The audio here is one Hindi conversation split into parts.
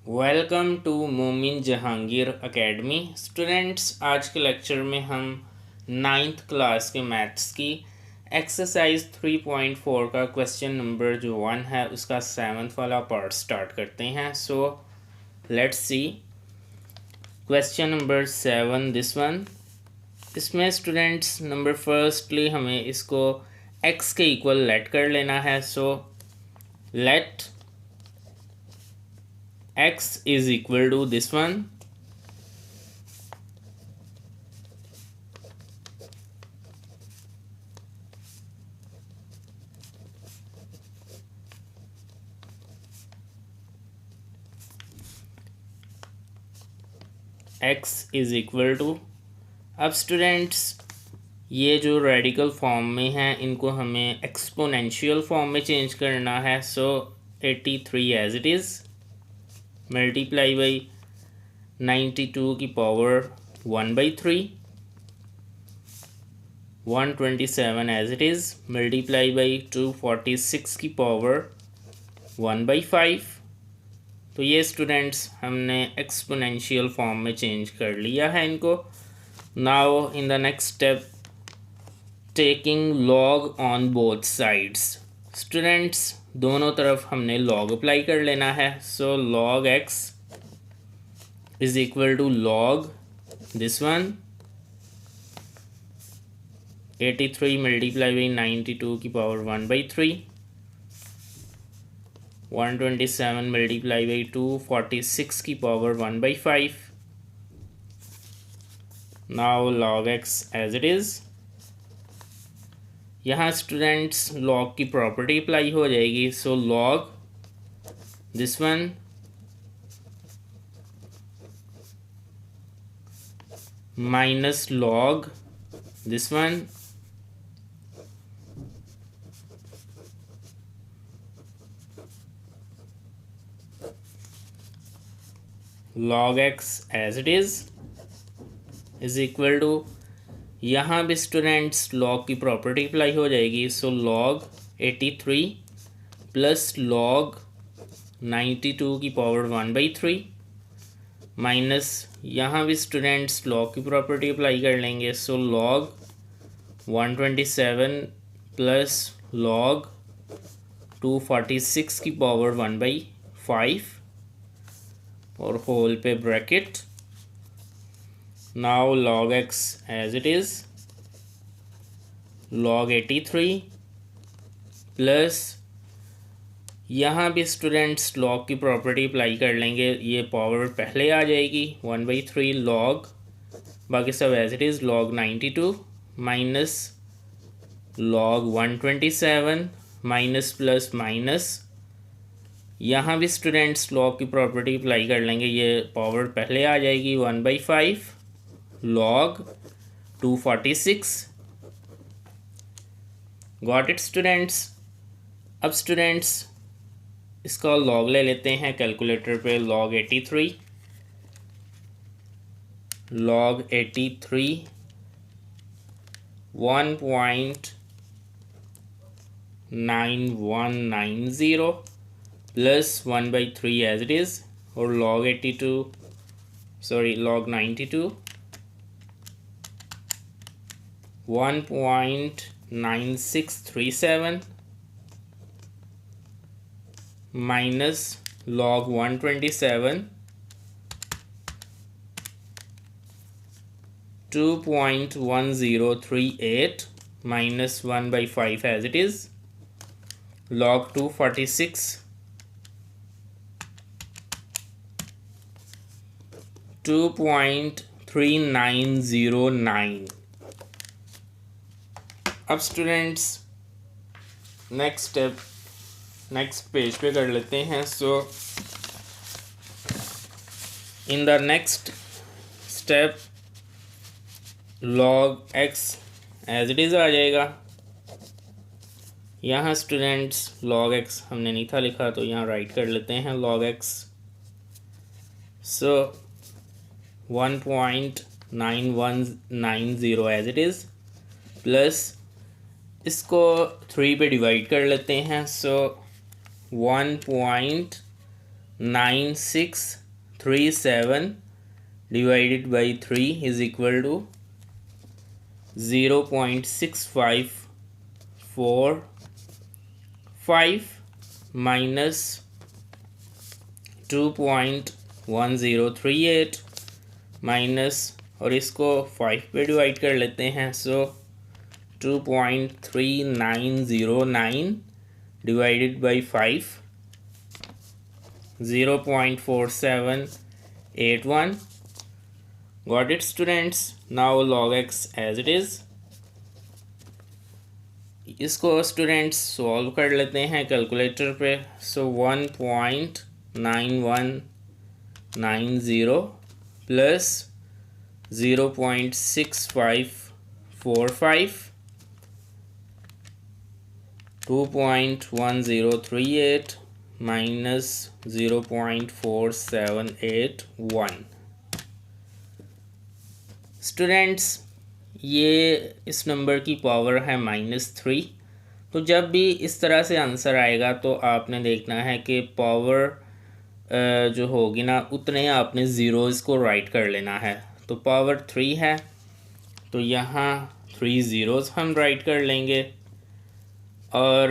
वेलकम टू मोमिन जहांगीर एकेडमी स्टूडेंट्स। आज के लेक्चर में हम नाइन्थ क्लास के मैथ्स की एक्सरसाइज 3.4 का क्वेश्चन नंबर जो 1 है उसका 7th वाला पार्ट स्टार्ट करते हैं। So let's see question number 7 this one. इसमें स्टूडेंट्स नंबर फर्स्टली हमें इसको x के इक्वल लेट कर लेना है। सो let x is equal to this one, x is equal to। अब स्टूडेंट्स ये जो रेडिकल फॉर्म में हैं इनको हमें एक्सपोनेंशियल फॉर्म में चेंज करना है। So 83 as it is multiply by 92 की power 1/3, 127 as it is multiply by 246 की पावर 1/5। तो ये स्टूडेंट्स हमने एक्सपोनेंशियल फॉर्म में चेंज कर लिया है इनको। Now in the next step taking log on both sides. Students दोनों तरफ हमने लॉग अप्लाई कर लेना है। So log x is equal to log this one 83 multiply by 92 की पावर 1/3, 127 मल्टीप्लाई बाई 246 की power 1/5। Now log x as it is. यहाँ स्टूडेंट्स लॉग की प्रॉपर्टी अप्लाई हो जाएगी। So log this one minus log this one log x as it is equal to, यहाँ भी स्टूडेंट्स लॉग की प्रॉपर्टी अप्लाई हो जाएगी। सो लॉग 83 प्लस लॉग 92 की पावर 1/3 माइनस यहाँ भी स्टूडेंट्स लॉग की प्रॉपर्टी अप्लाई कर लेंगे। सो लॉग 127 प्लस लॉग 246 की पावर 1/5 और होल पे bracket. Now log x as it is log 83 plus यहाँ भी स्टूडेंट्स लॉग की प्रॉपर्टी अप्लाई कर लेंगे। ये पावर पहले आ जाएगी 1/3 लॉग, बाकी सब as it is log 92 minus log 127 minus plus minus यहाँ भी स्टूडेंट्स लॉग की प्रॉपर्टी अप्लाई कर लेंगे। ये पावर पहले आ जाएगी 1/5 log 246। Got it students. अब स्टूडेंट्स इसका लॉग ले लेते हैं कैलकुलेटर पे। log 83 1.9190 plus 1/3 as it is और log 92 1.9637 minus log 127 2.1038 minus 1/5 as it is log 246 2.3909। अब students next step next page पे कर लेते हैं। So in the next step log x as it is आ जाएगा। यहाँ स्टूडेंट्स log x हमने नहीं था लिखा तो यहाँ राइट कर लेते हैं log x। So 1.9190 as it is plus इसको 3 पे डिवाइड कर लेते हैं। So 1.91 9637 divided by 3 is equal to 0.6545 minus 2.1038 minus, और इसको 5 पे डिवाइड कर लेते हैं। सो 2.3909 divided by 5, 0.4781. Got it students? Now log x as it is. इसको स्टूडेंट्स सॉल्व कर लेते हैं कैलकुलेटर पे। सो 1.9190 प्लस 0.6545, 2.1038 माइनस 0.4781। स्टूडेंट्स ये इस नंबर की पावर है -3। तो जब भी इस तरह से आंसर आएगा तो आपने देखना है कि पावर जो होगी ना उतने आपने ज़ीरोज़ को राइट कर लेना है। तो पावर 3 है तो यहाँ 3 ज़ीरोज़ हम राइट कर लेंगे, और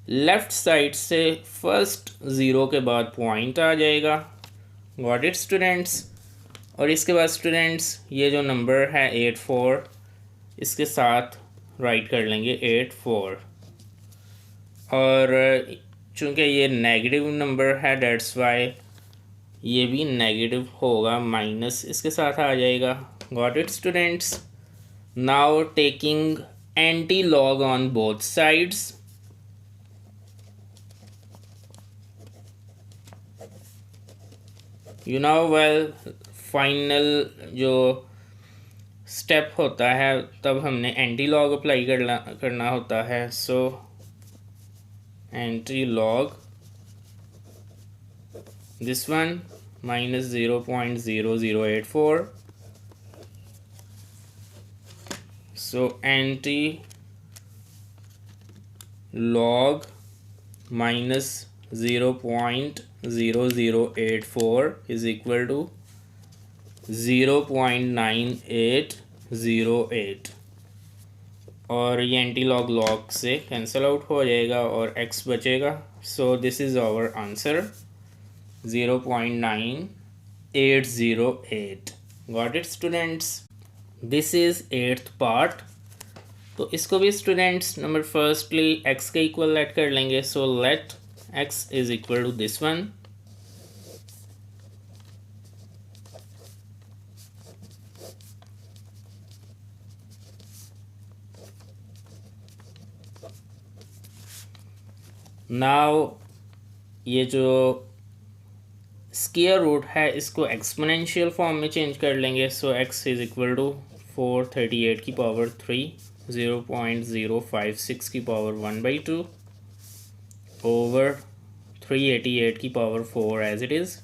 लेफ़्ट साइड से फर्स्ट ज़ीरो के बाद पॉइंट आ जाएगा। Got it students? और इसके बाद स्टूडेंट्स ये जो नंबर है 84, इसके साथ राइट कर लेंगे 84, और चूँकि ये नेगेटिव नंबर है डेट्स वाई ये भी नेगेटिव होगा, माइनस इसके साथ आ जाएगा। Got it students? Now taking anti log on both sides, you know well final जो स्टेप होता है तब हमने एंटी लॉग अप्लाई करना होता है। So anti log this one minus 0.0084, so anti log minus 0.0084 is equal to 0.9808, और ये एंटी लॉग लॉग से कैंसिल आउट हो जाएगा और x बचेगा। So this is our answer 0.9808। Got it students? This is 8th part. तो इसको भी स्टूडेंट्स नंबर फर्स्टली x के इक्वल लेट कर लेंगे। So let x is equal to this one, now ये जो स्क्वायर रूट है इसको एक्सपोनेंशियल फॉर्म में चेंज कर लेंगे। सो x इज इक्वल टू 438 की पावर 3, 0.056 की पावर 1/2 ओवर 388 की power 4 as it is.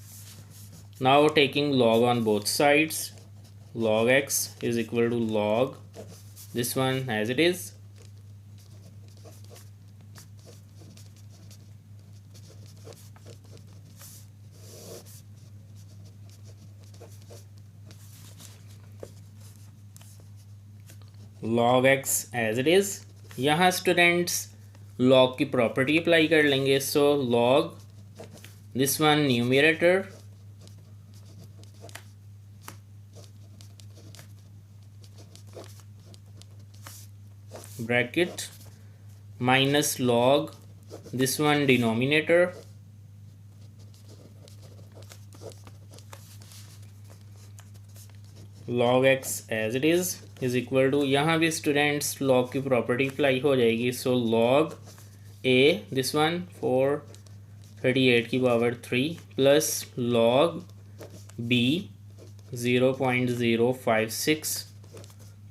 Now taking log on both sides, log x is equal to log this one as it is, log x as it is। यहाँ स्टूडेंट्स log की प्रॉपर्टी अप्लाई कर लेंगे। So log this one numerator bracket minus log this one denominator, log x as it is equal to, यहाँ भी स्टूडेंट्स log की प्रॉपर्टी अप्लाई हो जाएगी। So log a this one 438 की पावर 3 प्लस log b 0.056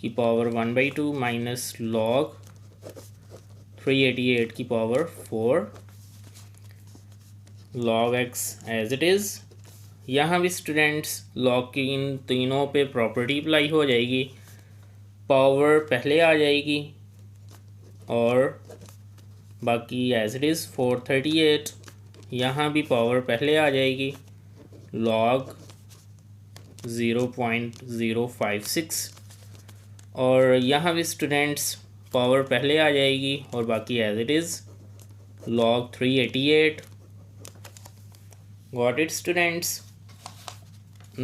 की पावर 1/2 माइनस log 388 की power 4, log x as it is. यहाँ भी स्टूडेंट्स log की इन तीनों पे प्रॉपर्टी अप्लाई हो जाएगी, पावर पहले आ जाएगी और बाकी एज इट इज़ 438 यहाँ भी पावर पहले आ जाएगी log 0.056 और यहाँ भी स्टूडेंट्स पावर पहले आ जाएगी और बाकी as it is log 388. Got it, students?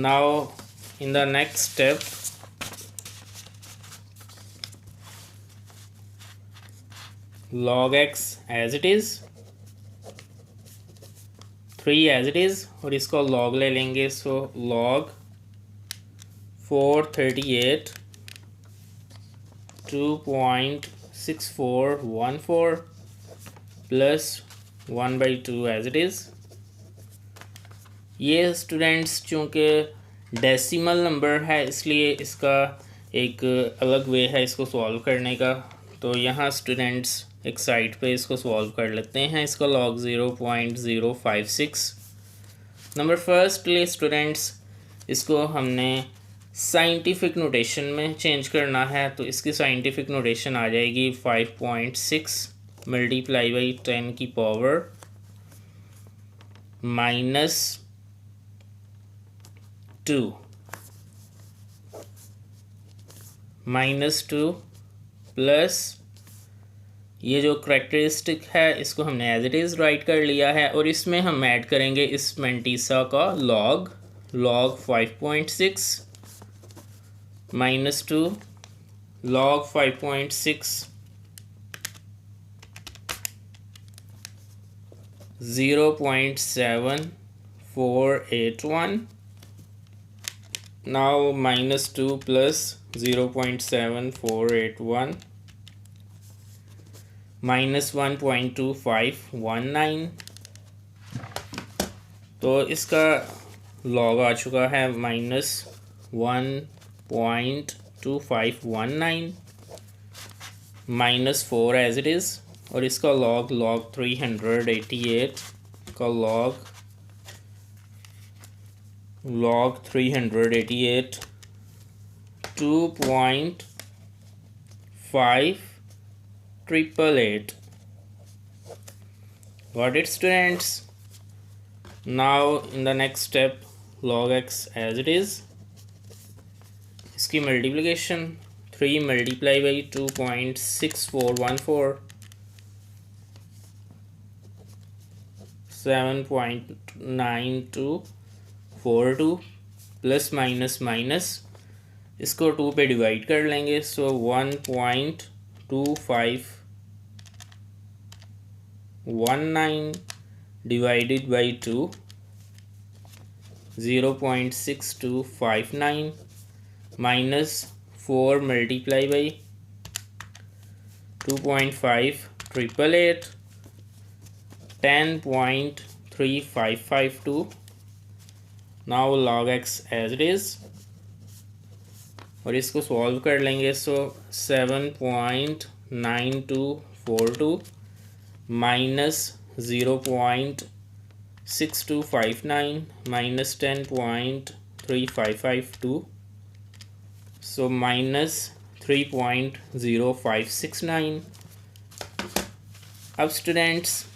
Now in the next step, log x as it is, 3 as it is और इसको log ले लेंगे. So log 438 2.6414 plus 1/2 as it is. ये स्टूडेंट्स चूँकि डेसिमल नंबर है इसलिए इसका एक अलग वे है इसको सॉल्व करने का. तो यहाँ स्टूडेंट्स एक साइड पे इसको सॉल्व कर लेते हैं. इसका log 0.056. नंबर फर्स्टली स्टूडेंट्स इसको हमने साइंटिफिक नोटेशन में चेंज करना है. तो इसकी साइंटिफिक नोटेशन आ जाएगी 5.6 मल्टीप्लाई बाई 10 की पावर -2 प्लस ये जो करेक्टरिस्टिक है इसको हमने एज इट इज़ राइट कर लिया है और इसमें हम ऐड करेंगे इस मेंटीसा का log 5.6 -2 log 5.6 0.7481. Now -2 plus 0.7481 -1.2519. तो इसका log आ चुका है -1.2519 -4 as it is और इसका log 388 का log 388 2.5888. Got it, students? Now in the next step log x as it is, इसकी multiplication 3 multiply by 2.6414 7.9242 plus minus minus इसको 2 पे डिवाइड कर लेंगे. सो 1.2519 divided by 2 0.6259 minus 4 multiply by 2.5888 10.3552. Now log x as it is और इसको सॉल्व कर लेंगे. सो 7.9242 माइनस 0.6259 माइनस 10.3552 सो माइनस 3.0569. अब स्टूडेंट्स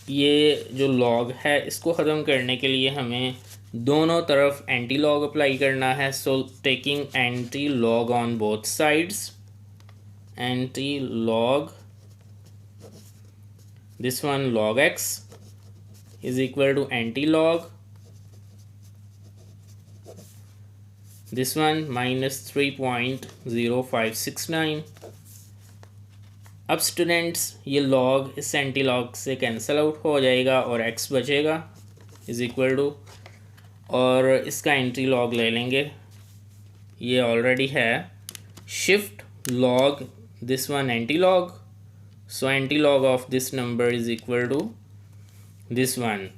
ये जो लॉग है इसको ख़त्म करने के लिए हमें दोनों तरफ एंटी लॉग अप्लाई करना है. So taking anti log on both sides, anti log this one log x is equal to anti log this one minus 3.0569. अब स्टूडेंट्स ये log इस एंटी लॉग से कैंसिल आउट हो जाएगा और x बचेगा इज इक्वल टू, और इसका एंटी लॉग ले लेंगे. ये ऑलरेडी है shift log this one anti log. So anti log of this number is equal to this one.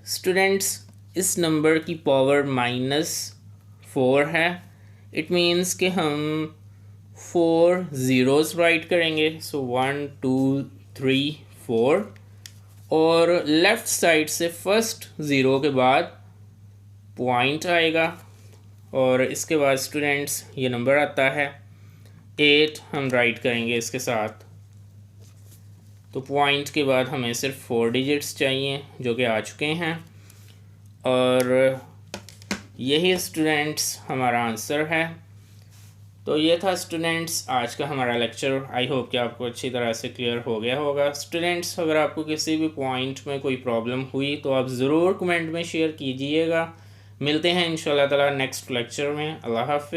Students इस नंबर की पावर -4 है. इट मीन्स कि हम 4 ज़ीरोज़ राइट करेंगे. सो 1 2 3 4 और लेफ़्ट साइड से फर्स्ट ज़ीरो के बाद पॉइंट आएगा और इसके बाद स्टूडेंट्स ये नंबर आता है 8 हम राइट करेंगे इसके साथ. तो पॉइंट के बाद हमें सिर्फ 4 डिजिट्स चाहिए जो कि आ चुके हैं। और यही स्टूडेंट्स हमारा आंसर है। तो ये था स्टूडेंट्स आज का हमारा लेक्चर। आई होप कि आपको अच्छी तरह से क्लियर हो गया होगा। स्टूडेंट्स अगर आपको किसी भी पॉइंट में कोई प्रॉब्लम हुई तो आप ज़रूर कमेंट में शेयर कीजिएगा। मिलते हैं इंशाल्लाह ताला नेक्स्ट लेक्चर में। अल्लाह हाफ़िज़।